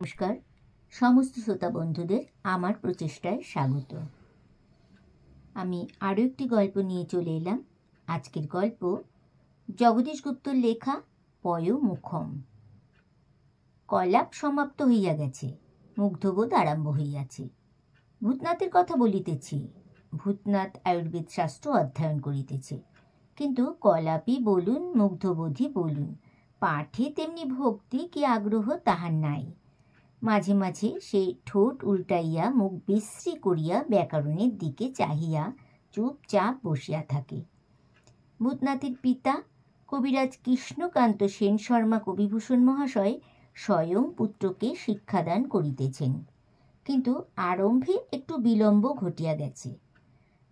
নমস্কার সমস্ত শ্রোতা বন্ধুদের আমার প্রচেষ্টায় স্বাগত। আমি আরও একটি গল্প নিয়ে চলে এলাম। আজকের গল্প জগদীশ গুপ্তর লেখা পয়োমুখম। কলাপ সমাপ্ত হইয়া গেছে, মুগ্ধবোধ আরম্ভ হইয়াছে। ভূতনাথের কথা বলিতেছি। ভূতনাথ আয়ুর্বেদ শাস্ত্র অধ্যয়ন করিতেছে, কিন্তু কলাপই বলুন মুগ্ধবোধই বলুন, পাঠে তেমনি ভক্তি কি আগ্রহ তাহার নাই। মাঝে মাঝে সে ঠোঁট উল্টাইয়া মুখ বিশ্রী করিয়া ব্যাকরণের দিকে চাহিয়া চুপচাপ বসিয়া থাকে। ভূতনাথের পিতা কবিরাজ কৃষ্ণকান্ত সেন শর্মা কবিভূষণ মহাশয় স্বয়ং পুত্রকে শিক্ষাদান করিতেছেন, কিন্তু আরম্ভে একটু বিলম্ব ঘটিয়া গেছে।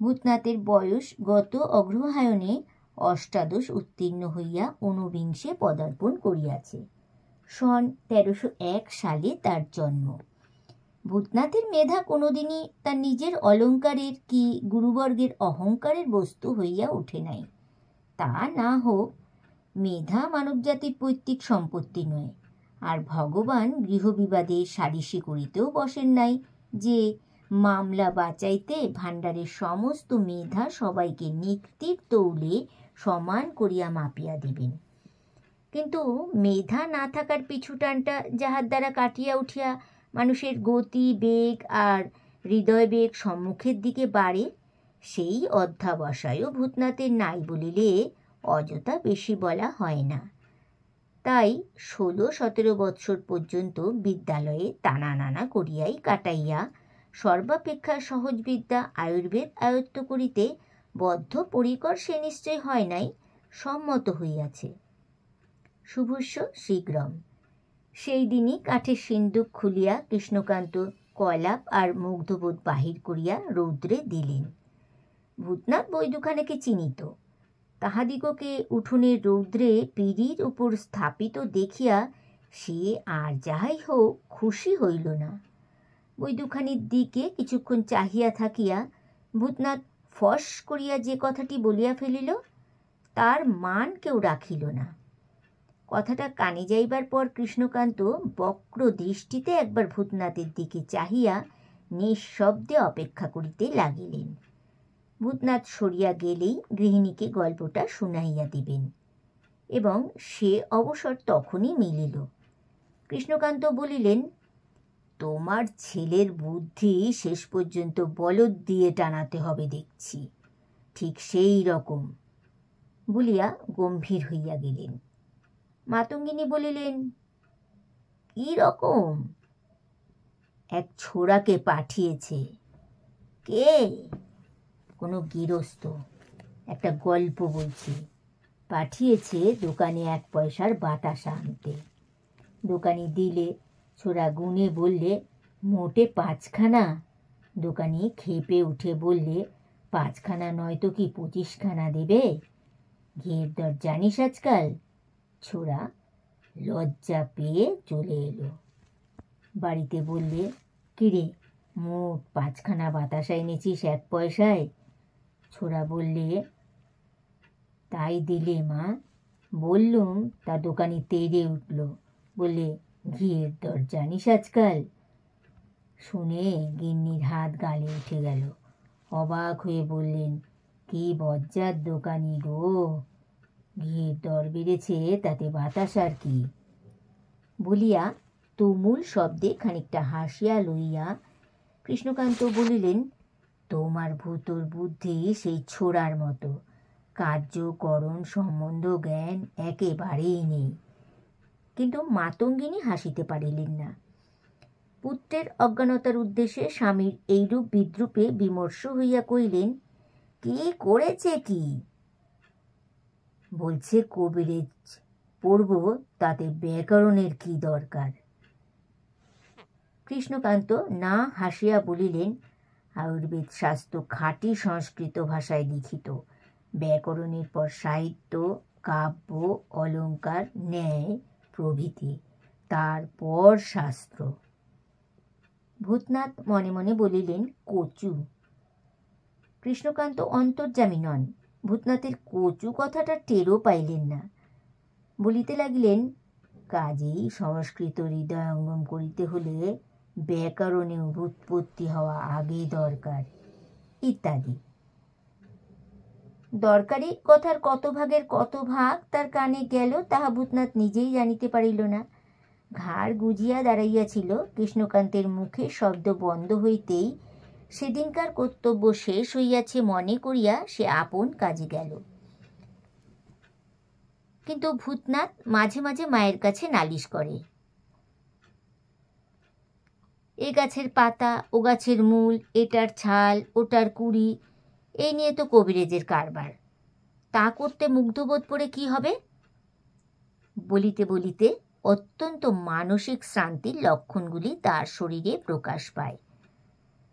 ভূতনাথের বয়স গত অগ্রহায়ণে অষ্টাদশ উত্তীর্ণ হইয়া ঊনবিংশে পদার্পণ করিয়াছে। সন 1301 সালে তার জন্ম। ভূতনাথের মেধা কোনোদিনই তার নিজের অলঙ্কারের কি গুরুবর্গের অহংকারের বস্তু হইয়া ওঠে নাই। তা না হোক, মেধা মানবজাতির পৈতৃক সম্পত্তি নয়, আর ভগবান গৃহবিবাদে সালিশি করিতেও বসেন নাই যে মামলা বাঁচাইতে ভাণ্ডারের সমস্ত মেধা সবাইকে নিক্তির তৌলে সমান করিয়া মাপিয়া দিবেন। কিন্তু মেধা না থাকার পিছুটানটা যাহার দ্বারা কাটিয়া উঠিয়া মানুষের গতি বেগ আর হৃদয় বেগ সম্মুখের দিকে বাড়ে, সেই অধ্যাবসায়ও ভূতনাথের নাই বলিলে অযথা বেশি বলা হয় না। তাই 16-17 বৎসর পর্যন্ত বিদ্যালয়ে টানা নানা করিয়াই কাটাইয়া সর্বাপেক্ষা সহজ বিদ্যা আয়ুর্বেদ আয়ত্ত করিতে বদ্ধপরিকর সে নিশ্চয় হয় নাই, সম্মত হইয়াছে। শুভস্য শীঘ্রম। সেই দিনই কাঠের সিন্দুক খুলিয়া কৃষ্ণকান্ত কলাপ আর মুগ্ধবোধ বাহির করিয়া রৌদ্রে দিলেন। ভূতনাথ বই দুখানেকে চিনিত। তাহাদিগকে উঠোনের রৌদ্রে পিঁড়ির উপর স্থাপিত দেখিয়া সে আর যাহাই হোক খুশি হইল না। বই দুখানির দিকে কিছুক্ষণ চাহিয়া থাকিয়া ভূতনাথ ফস করিয়া যে কথাটি বলিয়া ফেলিল, তার মান কেউ রাখিল না। কথাটা কানে যাইবার পর কৃষ্ণকান্ত বক্র দৃষ্টিতে একবার ভূতনাথের দিকে চাহিয়া নিঃশব্দে অপেক্ষা করিতে লাগিলেন। ভূতনাথ সরিয়া গেলেই গৃহিণীকে গল্পটা শুনাইয়া দিবেন, এবং সে অবসর তখনই মিলিল। কৃষ্ণকান্ত বলিলেন, তোমার ছেলের বুদ্ধি শেষ পর্যন্ত বলদ দিয়ে টানাতে হবে দেখছি, ঠিক সেই রকম বলিয়া গম্ভীর হইয়া গেলেন। মাতঙ্গিনী বলিলেন, কি রকম? এক ছোড়াকে পাঠিয়েছে। কে? কোনো গৃহস্থ, একটা গল্প বলছি। পাঠিয়েছে দোকানে 1 পয়সার বাতাসা আনতে। দোকানি দিলে, ছোড়া গুনে বললে মোটে 5খানা। দোকানি খেপে উঠে বললে, 5খানা নয় তো কি 25খানা দেবে? ঘিয়ের দর জানিস আজকাল? ছোড়া লজ্জা পেয়ে চলে এলো। বাড়িতে বললে, কিরে মোট 5খানা বাতাসা এনেছিস 1 পয়সায়? ছোড়া বললে, তাই দিলে মা। বললুম, তা দোকানি তেড়ে উঠল, বললে ঘিয়ের দর জানিস আজকাল? শুনে গিন্নির হাত গালে উঠে গেল। অবাক হয়ে বললেন, কি বজ্জাত দোকানি গো, ঘিয়ের দর বেড়েছে তাতে বাতাসার কি? বলিয়া তুমুল শব্দে খানিকটা হাসিয়া লইয়া কৃষ্ণকান্ত বলিলেন, তোমার ভূতর বুদ্ধি সেই ছোড়ার মতো, কার্যকরণ সম্বন্ধ জ্ঞান একেবারেই নেই। কিন্তু মাতঙ্গিনী হাসিতে পারিলেন না। পুত্রের অজ্ঞানতার উদ্দেশ্যে স্বামীর এইরূপ বিদ্রূপে বিমর্ষ হইয়া কইলেন, কি করেছে কি? বলছে কবিরেজ পড়ব, তাতে ব্যাকরণের কি দরকার? কৃষ্ণকান্ত না হাসিয়া বলিলেন, আয়ুর্বেদ শাস্ত্র খাঁটি সংস্কৃত ভাষায় লিখিত, ব্যাকরণের পর সাহিত্য, কাব্য, অলঙ্কার, ন্যায় প্রভৃতি, তারপর শাস্ত্র। ভূতনাথ মনে মনে বলিলেন, কচু। কৃষ্ণকান্ত অন্তর্যামী নন, ভূতনাথের কচু কথাটা টেরও পাইলেন না। বলিতে লাগিলেন, কাজেই সংস্কৃত হৃদয়ঙ্গম করিতে হলে ব্যাকরণে উৎপত্তি হওয়া আগেই দরকার, ইত্যাদি। দরকারি কথার কত ভাগের কত ভাগ তার কানে গেল তাহা ভূতনাথ নিজেই জানিতে পারিল না। ঘাড় গুজিয়া দাঁড়াইয়াছিল। কৃষ্ণকান্তের মুখে শব্দ বন্ধ হইতেই সেদিনকার কর্তব্য শেষ হইয়াছে মনে করিয়া সে আপন কাজে গেল। কিন্তু ভূতনাথ মাঝে মাঝে মায়ের কাছে নালিশ করে, এ গাছের পাতা, ও গাছের মূল, এটার ছাল, ওটার কুড়ি, এই নিয়ে তো কবিরেজের কারবার, তা করতে মুগ্ধবোধ পড়ে কি হবে? বলিতে বলিতে অত্যন্ত মানসিক শ্রান্তির লক্ষণগুলি তার শরীরে প্রকাশ পায়।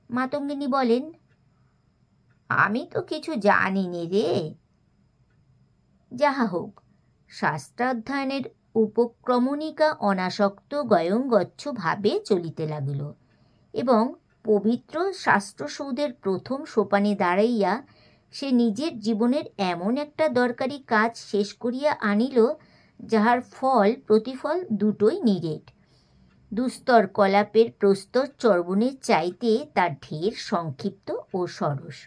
মাতঙ্গিনী বলেন, আমি তো কিছু জানি নে রে। যাহা হোক, শাস্ত্রাধ্যয়নের উপক্রমণিকা অনাসক্ত গয়ঙ্গচ্ছ ভাবে চলিতে লাগিল এবং পবিত্র শাস্ত্রসৌধের প্রথম সোপানে দাঁড়াইয়া সে নিজের জীবনের এমন একটা দরকারি কাজ শেষ করিয়া আনিল যাহার ফল প্রতিফল দুটোই নিরেট। দুস্তর কলাপের প্রস্তর চর্বণের চাইতে তার ঢের সংক্ষিপ্ত ও সরস।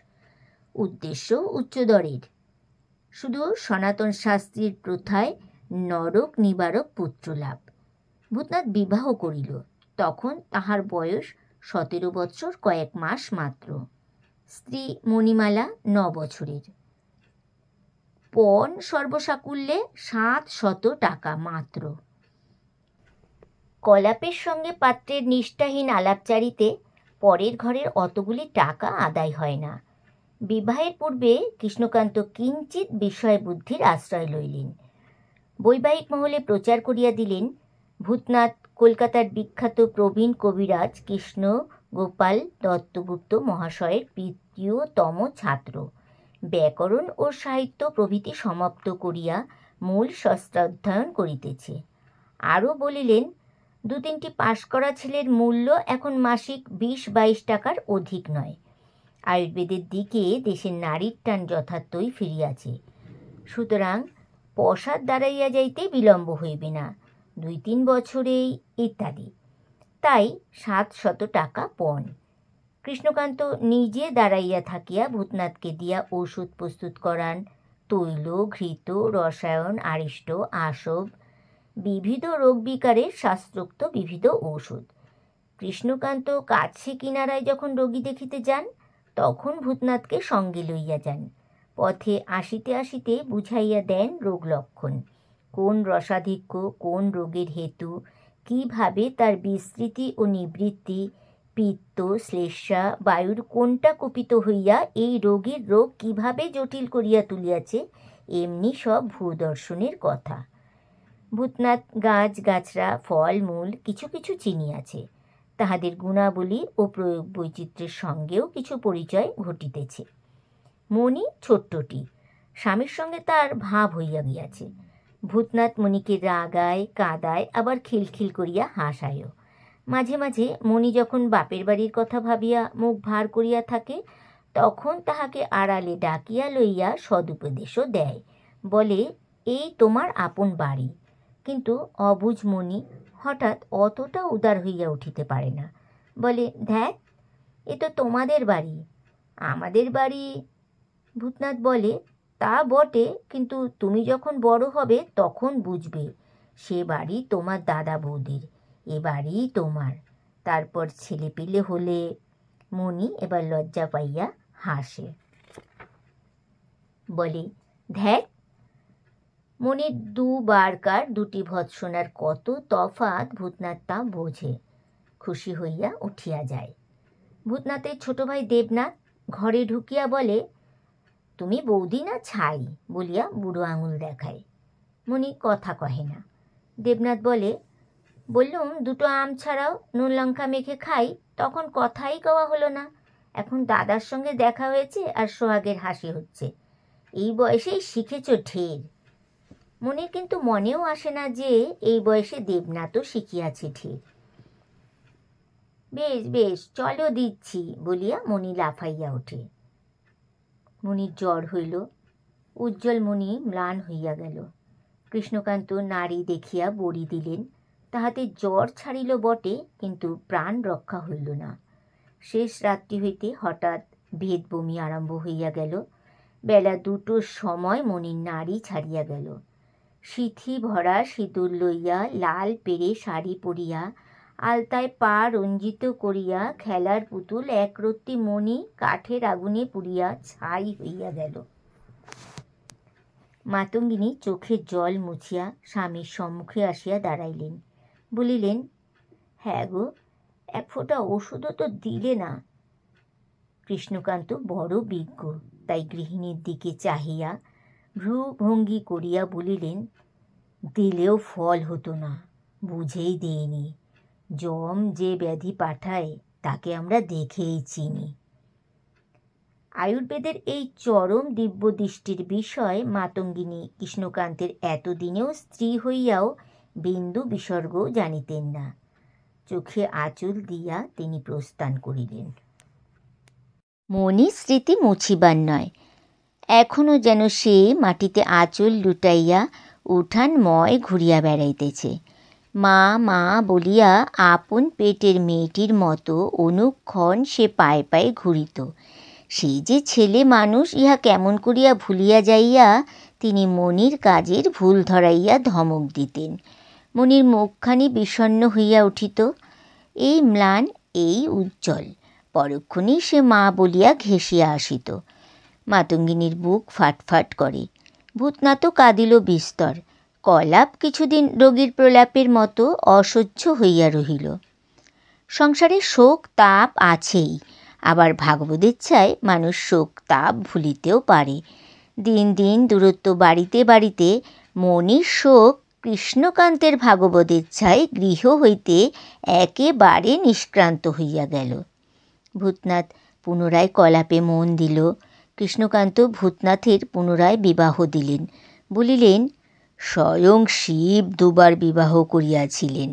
উদ্দেশ্য উচ্চদরের, শুধু সনাতন শাস্ত্রীর প্রথায় নরক নিবারক পুত্রলাভ। ভূতনাথ বিবাহ করিল, তখন তাহার বয়স 17 বৎসর কয়েক মাস মাত্র। স্ত্রী মণিমালা 9 বছরের। পণ সর্বসাকুল্যে 700 টাকা মাত্র। কলাপের সঙ্গে পাত্রের নিষ্ঠাহীন আলাপচারিতে পরের ঘরের অতগুলি টাকা আদায় হয় না। বিবাহের পূর্বে কৃষ্ণকান্ত কিঞ্চিৎ বিষয় বুদ্ধির আশ্রয় লইলেন। বৈবাহিক মহলে প্রচার করিয়া দিলেন, ভূতনাথ কলকাতার বিখ্যাত প্রবীণ কবিরাজ কৃষ্ণ গোপাল দত্তগুপ্ত মহাশয়ের তৃতীয়তম ছাত্র। ব্যাকরণ ও সাহিত্য প্রভৃতি সমাপ্ত করিয়া মূল শাস্ত্রাধ্যয়ন করিতেছে। আরও বলিলেন, 2-3টি পাশ করা ছেলের মূল্য এখন মাসিক 20-22 টাকার অধিক নয়। আয়ুর্বেদের দিকে দেশের নারীর টান যথার্থই ফিরিয়াছে, সুতরাং পশ্চাৎ দাঁড়াইয়া যাইতে বিলম্ব হইবে না, 2-3 বছরেই, ইত্যাদি। তাই 700 টাকা পণ। কৃষ্ণকান্ত নিজে দাঁড়াইয়া থাকিয়া ভূতনাথকে দিয়া ঔষধ প্রস্তুত করান, তৈল, ঘৃত, রসায়ন, আরিষ্ট, আসব, বিবিধ রোগ বিকারের শাস্ত্রোক্ত বিবিধ ঔষধ। কৃষ্ণকান্ত কাছে কিনারায় যখন রোগী দেখিতে যান, তখন ভূতনাথকে সঙ্গে লইয়া যান। পথে আসিতে আসিতে বুঝাইয়া দেন রোগ লক্ষণ, কোন রসাধিক্য কোন রোগের হেতু, কিভাবে তার বিস্তৃতি ও নিবৃত্তি, পিত্ত, শ্লেষ্মা, বায়ুর কোনটা কুপিত হইয়া এই রোগীর রোগ কিভাবে জটিল করিয়া তুলিয়াছে, এমনি সব ভূদর্শনের কথা। ভূতনাথ গাছ গাছরা, ফল মূল কিছু কিছু চিনিয়াছে, তাহাদের গুণাবলী ও প্রয়োগ বৈচিত্র্যের সঙ্গেও কিছু পরিচয় ঘটিতেছে। মণি ছোট্টটি, স্বামীর সঙ্গে তার ভাব হইয়া গিয়াছে। ভূতনাথ মণিকে রাগায়, কাদায়, আবার খিলখিল করিয়া হাসায়ও। মাঝে মাঝে মণি যখন বাপের বাড়ির কথা ভাবিয়া মুখ ভার করিয়া থাকে, তখন তাহাকে আড়ালে ডাকিয়া লইয়া সদুপদেশও দেয়, বলে, এই তোমার আপন বাড়ি। কিন্তু অবুঝ মণি হঠাৎ অতটা উদার হইয়া উঠিতে পারে না, বলে, ধ্যাৎ, এ তো তোমাদের বাড়ি, আমাদের বাড়ি। ভূতনাথ বলে, তা বটে, কিন্তু তুমি যখন বড় হবে তখন বুঝবে, সে বাড়ি তোমার দাদা বৌদির, এ বাড়ি তোমার। তারপর ছেলে পিলে হলে। মণি এবার লজ্জা পাইয়া হাসে, বলে, ধ্যাৎ। মণির দুবারকার দুটি ভৎসনার কত তফাৎ ভূতনাথ তা বোঝে, খুশি হইয়া উঠিয়া যায়। ভূতনাথের ছোট ভাই দেবনাথ ঘরে ঢুকিয়া বলে, তুমি বৌদি না ছাই, বলিয়া বুড়ো আঙুল দেখায়। মণি কথা কহে না। দেবনাথ বলে, বললুম 2টো আম ছাড়াও, নুন লঙ্কা মেখে খাই, তখন কথাই কওয়া হলো না। এখন দাদার সঙ্গে দেখা হয়েছে আর সোহাগের হাসি হচ্ছে, এই বয়সেই শিখেছ ঢের। মনির কিন্তু মনেও আসে না যে এই বয়সে দেবনাথও শিখিয়াছে ঢের। বেশ বেশ, চলো দিচ্ছি, বলিয়া মণি লাফাইয়া ওঠে। মণির জ্বর হইল, উজ্জ্বল মণি ম্লান হইয়া গেল। কৃষ্ণকান্ত নারী দেখিয়া বড়ি দিলেন। তাহাতে জ্বর ছাড়িল বটে, কিন্তু প্রাণ রক্ষা হইল না। শেষ রাত্রি হইতে হঠাৎ ভেদ বমি আরম্ভ হইয়া গেল। বেলা 2টোর সময় মনির নাড়ি ছাড়িয়া গেল। সিথি ভরা সিঁদুর লইয়া, লাল পেরে শাড়ি পরিয়া, আলতায় পা রঞ্জিত করিয়া খেলার পুতুল একরত্তি মণি কাঠের আগুনে পুড়িয়া ছাই হইয়া গেল। মাতঙ্গিনী চোখের জল মুছিয়া স্বামীর সম্মুখে আসিয়া দাঁড়াইলেন। বলিলেন, হ্যাঁ গো, এক ফোঁটা ওষুধও তো দিলে না। কৃষ্ণকান্ত বড় বিজ্ঞ, তাই গৃহিণীর দিকে চাহিয়া ভ্রু ভঙ্গি করিয়া বলিলেন, দিলেও ফল হতো না, বুঝেই দেয়নি। যম যে ব্যাধি পাঠায় তাকে আমরা দেখেই চিনি। আয়ুর্বেদের এই চরম দিব্য দৃষ্টির বিষয় মাতঙ্গিনী কৃষ্ণকান্তের এতদিনেও স্ত্রী হইয়াও বিন্দু বিসর্গও জানিতেন না। চোখে আঁচল দিয়া তিনি প্রস্থান করিলেন। মনির স্মৃতি মুছিবার নয়, এখনও যেন সে মাটিতে আঁচল লুটাইয়া উঠানময় ঘুরিয়া বেড়াইতেছে। মা মা বলিয়া আপন পেটের মেয়েটির মতো অনুক্ষণ সে পায়ে পায়ে ঘুরিত। সেই যে ছেলে মানুষ, ইহা কেমন করিয়া ভুলিয়া যাইয়া তিনি মনির কাজের ভুল ধরাইয়া ধমক দিতেন। মনির মুখখানি বিষণ্ণ হইয়া উঠিত। এই ম্লান, এই উজ্জ্বল, পরক্ষণেই সে মা বলিয়া ঘেঁষিয়া আসিত। মাতঙ্গিনীর বুক ফাটফাট করে। ভূতনাথ কাঁদিল বিস্তর। কলাপ কিছুদিন রোগীর প্রলাপের মতো অসহ্য হইয়া রহিল। সংসারে শোক তাপ আছেই, আবার ভাগবতেচ্ছায় মানুষ শোক তাপ ভুলিতেও পারে। দিন দিন দূরত্ব বাড়িতে বাড়িতে মনির শোক কৃষ্ণকান্তের ভাগবতেচ্ছায় গৃহ হইতে একেবারে নিষ্ক্রান্ত হইয়া গেল। ভূতনাথ পুনরায় কলাপে মন দিল। কৃষ্ণকান্ত ভূতনাথের পুনরায় বিবাহ দিলেন। বলিলেন, স্বয়ং শিব 2বার বিবাহ করিয়াছিলেন,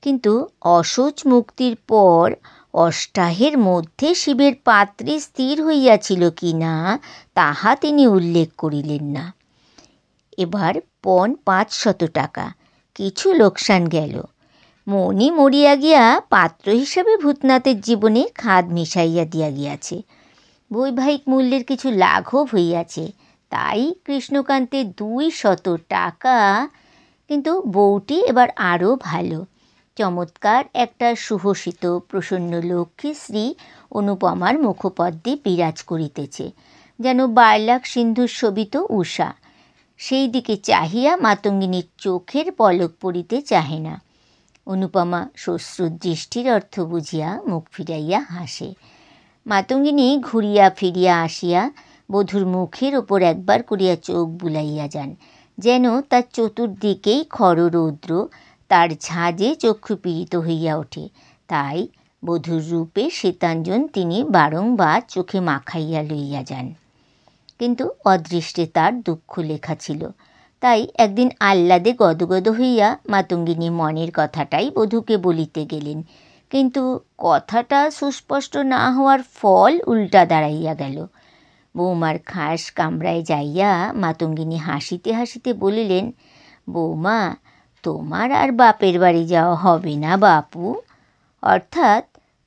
কিন্তু অশৌচ মুক্তির পর অষ্টাহের মধ্যে শিবের পাত্রী স্থির হইয়াছিল কি না তাহা তিনি উল্লেখ করিলেন না। এবার পণ 500 টাকা, কিছু লোকসান গেল। মণি মরিয়া গিয়া পাত্র হিসাবে ভূতনাথের জীবনে খাদ মিশাইয়া দিয়া গিয়াছে। বৈবাহিক মূল্যের কিছু লাঘব হইয়াছে, তাই কৃষ্ণকান্তের 200 টাকা। কিন্তু বউটি এবার আরও ভালো। চমৎকার একটা সুহসিত প্রসন্ন লক্ষ্মীশ্রী অনুপমার মুখপদ্মে বিরাজ করিতেছে, যেন বার্লাক সিন্ধুর শোভিত উষা। সেই দিকে চাহিয়া মাতঙ্গিনীর চোখের পলক পড়িতে চাহে না। অনুপমা শ্মশ্রুর দৃষ্টির অর্থ বুঝিয়া মুখ ফিরাইয়া হাসে। মাতঙ্গিনী ঘুরিয়া ফিরিয়া আসিয়া বধূর মুখের ওপর একবার করিয়া চোখ বুলাইয়া যান, যেন তার চতুর্দিকেই খররৌদ্র, তার ঝাঁজে চক্ষু পীড়িত হইয়া ওঠে। তাই বধূর রূপে শ্বেতাঞ্জন তিনি বারংবার চোখে মাখাইয়া লইয়া যান। কিন্তু অদৃষ্টে তার দুঃখ লেখা ছিল। তাই একদিন আহ্লাদে গদগদ হইয়া মাতঙ্গিনী মনের কথাটাই বধূকে বলিতে গেলেন। কিন্তু কথাটা সুস্পষ্ট না হওয়ার ফল উল্টা দাঁড়াইয়া গেল। বৌমার খাস কামরায় যাইয়া মাতঙ্গিনী হাসিতে হাসিতে বলিলেন, বৌমা, তোমার আর বাপের বাড়ি যাওয়া হবে না বাপু। অর্থাৎ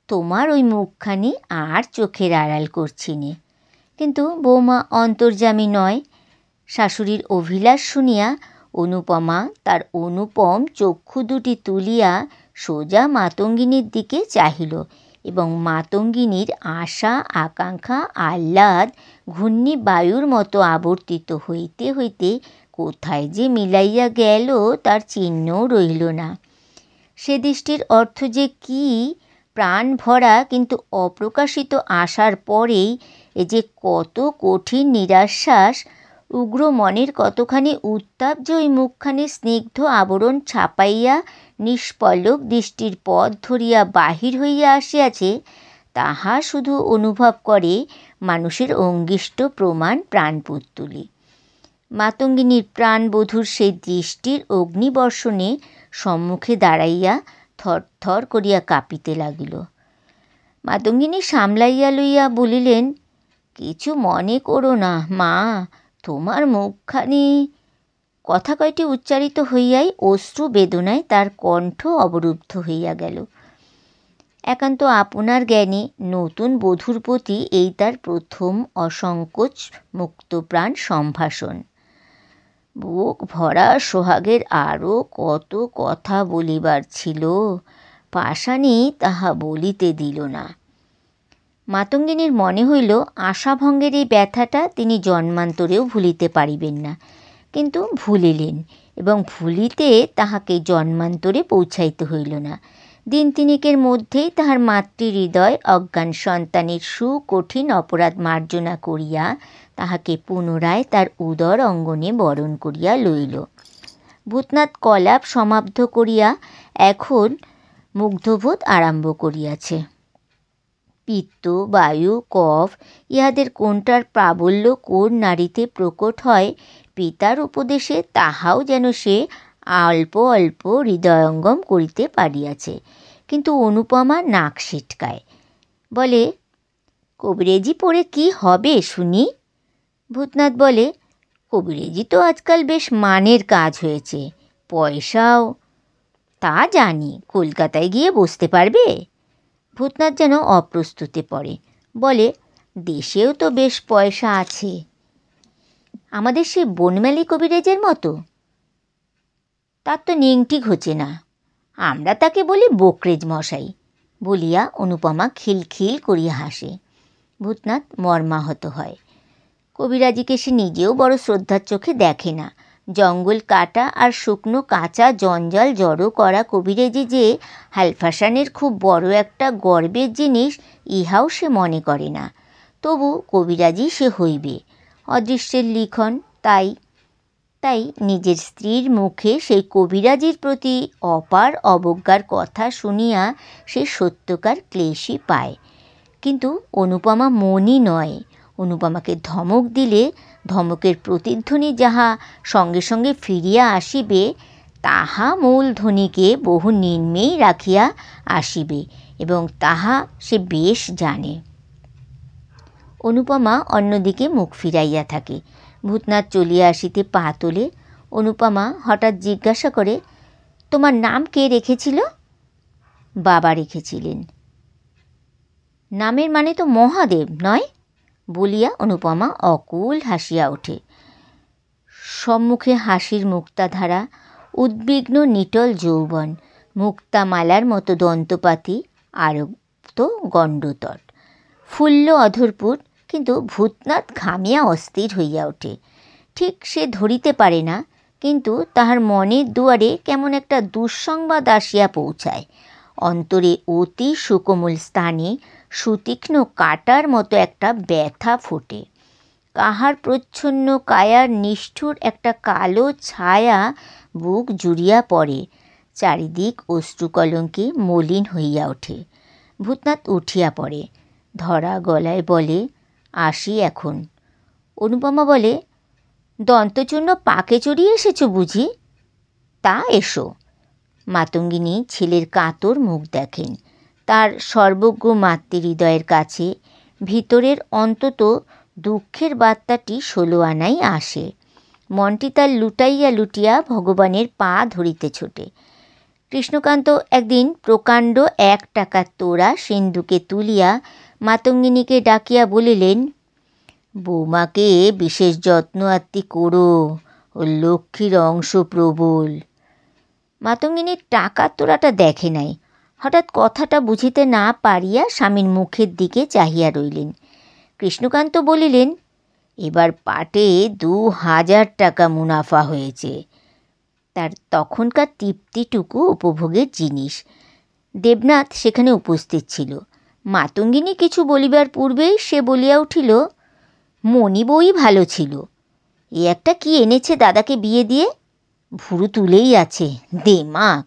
তোমার ওই মুখখানি আর চোখের আড়াল করছি নে। কিন্তু বৌমা অন্তর্যামী নয়। শাশুড়ির অভিলাষ শুনিয়া অনুপমা তার অনুপম চক্ষু দুটি তুলিয়া সোজা মাতঙ্গিনীর দিকে চাহিল, এবং মাতঙ্গিনীর আশা আকাঙ্ক্ষা আহ্লাদ ঘূর্ণিবায়ুর মতো আবর্তিত হইতে হইতে কোথায় যে মিলাইয়া গেল তার চিহ্নও রইল না। সে দৃষ্টির অর্থ যে কী, প্রাণ ভরা কিন্তু অপ্রকাশিত আশার পরেই এ যে কত কঠিন নিরাশ্বাস, উগ্র মনের কতখানি উত্তাপ যে ওই মুখখানি স্নিগ্ধ আবরণ ছাপাইয়া নিষ্পলক দৃষ্টির পথ ধরিয়া বাহির হইয়া আসিয়াছে, তাহা শুধু অনুভব করে মানুষের অঙ্গিষ্ট প্রমাণ প্রাণপুত্তুলি। মাতঙ্গিনীর প্রাণবধূর সেই দৃষ্টির অগ্নিবর্ষণে সম্মুখে দাঁড়াইয়া থরথর করিয়া কাঁপিতে লাগিল। মাতঙ্গিনী সামলাইয়া লইয়া বলিলেন, কিছু মনে করো না মা, তোমার মুখখানি। কথা কয়টি উচ্চারিত হইয়াই অশ্রু বেদনায় তার কণ্ঠ অবরুদ্ধ হইয়া গেল। একান্ত আপনার জ্ঞানে নতুন বধূর প্রতি এই তার প্রথম অসংকোচ মুক্তপ্রাণ সম্ভাষণ। বুক ভরা সোহাগের আরও কত কথা বলিবার ছিল, পাষাণী তাহা বলিতে দিল না। মাতঙ্গিনীর মনে হইল আশাভঙ্গের এই ব্যথাটা তিনি জন্মান্তরেও ভুলিতে পারিবেন না, কিন্তু ভুলিলেন, এবং ভুলিতে তাহাকে জন্মান্তরে পৌঁছাইতে হইল না। দিন তিনেকের মধ্যেই তাহার মাতৃহৃদয় অজ্ঞান সন্তানের সুকঠিন অপরাধ মার্জনা করিয়া তাহাকে পুনরায় তার উদর অঙ্গনে বরণ করিয়া লইল। ভূতনাথ কলাপ সমাপ্ত করিয়া এখন মুগ্ধবোধ আরম্ভ করিয়াছে। পিত্ত, বায়ু, কফ ইহাদের কোনটার প্রাবল্য কোন নারীতে প্রকট হয়, পিতার উপদেশে তাহাও যেন সে অল্প অল্প হৃদয়ঙ্গম করিতে পারিয়াছে। কিন্তু অনুপমা নাক সিটকায়, বলে, কবিরেজি পড়ে কি হবে শুনি? ভূতনাথ বলে, কবিরেজি তো আজকাল বেশ মানের কাজ হয়েছে, পয়সাও। তা জানি, কলকাতায় গিয়ে বসতে পারবে? ভূতনাথ যেন অপ্রস্তুতে পড়ে, বলে, দেশেও তো বেশ পয়সা আছে, আমাদের সে বনমালী কবিরাজের মতো। তার তো নিংটি ঘোচে না, আমরা তাকে বলি বকরেজ মশাই বলিয়া অনুপমা খিলখিল করিয়া হাসে। ভূতনাথ মর্মাহত হয়। কবিরাজিকে সে নিজেও বড় শ্রদ্ধার চোখে দেখে না। জঙ্গল কাটা আর শুকনো কাঁচা জঞ্জাল জড়ো করা কবিরাজি যে হালফাসানের খুব বড় একটা গর্বের জিনিস, ইহাও সে মনে করে না। তবু কবিরাজি সে হইবে, অদৃশ্যের লিখন। তাই নিজের স্ত্রীর মুখে সেই কবিরাজির প্রতি অপার অবজ্ঞার কথা শুনিয়া সে সত্যকার ক্লেশই পায়। কিন্তু অনুপমা মনই নয়। অনুপমাকে ধমক দিলে ধমকের প্রতিধ্বনি যাহা সঙ্গে সঙ্গে ফিরিয়া আসিবে, তাহা মূল ধ্বনিকে বহু নিম্নেই রাখিয়া আসিবে, এবং তাহা সে বেশ জানে। অনুপমা অন্যদিকে মুখ ফিরাইয়া থাকে। ভূতনাথ চলিয়া আসিতে পা তোলে। অনুপমা হঠাৎ জিজ্ঞাসা করে, তোমার নাম কে রেখেছিল? বাবা রেখেছিলেন। নামের মানে তো মহাদেব নয়? বলিয়া অনুপমা অকুল হাসিয়া ওঠে। সম্মুখে হাসির মুক্তাধারা, উদ্বিগ্ন নিটল যৌবন, মুক্তামালার মতো দন্তপাতি, আরক্ত গণ্ডতট, ফুল্ল অধরপুট। কিন্তু ভূতনাথ ঘামিয়া অস্থির হইয়া ওঠে। ঠিক সে ধরিতে পারে না, কিন্তু তাহার মনের দুয়ারে কেমন একটা দুঃসংবাদ আসিয়া পৌঁছায়। অন্তরে অতি সুকোমল স্থানে সুতীক্ষ্ণ কাটার মতো একটা ব্যথা ফোটে। কাহার প্রচ্ছন্ন কায়ার নিষ্ঠুর একটা কালো ছায়া বুক জুড়িয়া পড়ে। চারিদিক অশ্রুকলঙ্কে মলিন হইয়া ওঠে। ভূতনাথ উঠিয়া পড়ে, ধরা গলায় বলে, আসি এখন। অনুপমা বলে, দন্তচূর্ণ পাকে চড়িয়ে এসেছ বুঝি? তা এসো। মাতঙ্গিনী ছেলের কাতর মুখ দেখেন। তার সর্বজ্ঞ মাতৃহৃদয়ের কাছে ভিতরের অন্তত দুঃখের বার্তাটি 16 আনাই আসে। মনটি তার লুটাইয়া লুটিয়া ভগবানের পা ধরিতে ছোটে। কৃষ্ণকান্ত একদিন প্রকাণ্ড 1 টাকার তোড়া সিন্ধুকে তুলিয়া মাতঙ্গিনীকে ডাকিয়া বলিলেন, বৌমাকে বিশেষ যত্ন আত্তি করো, ও লক্ষ্মীর অংশ প্রবল। মাতঙ্গিনীর টাকার তোড়াটা দেখে নাই। হঠাৎ কথাটা বুঝিতে না পারিয়া স্বামীর মুখের দিকে চাহিয়া রইলেন। কৃষ্ণকান্ত বলিলেন, এবার পাটে 2000 টাকা মুনাফা হয়েছে। তার তখনকার তৃপ্তিটুকু উপভোগের জিনিস। দেবনাথ সেখানে উপস্থিত ছিল। মাতঙ্গিনী কিছু বলিবার পূর্বেই সে বলিয়া উঠিল, মণি বই ভালো ছিল। এ একটা কি এনেছে দাদাকে বিয়ে দিয়ে, ভুরু তুলেই আছে, দেমাক।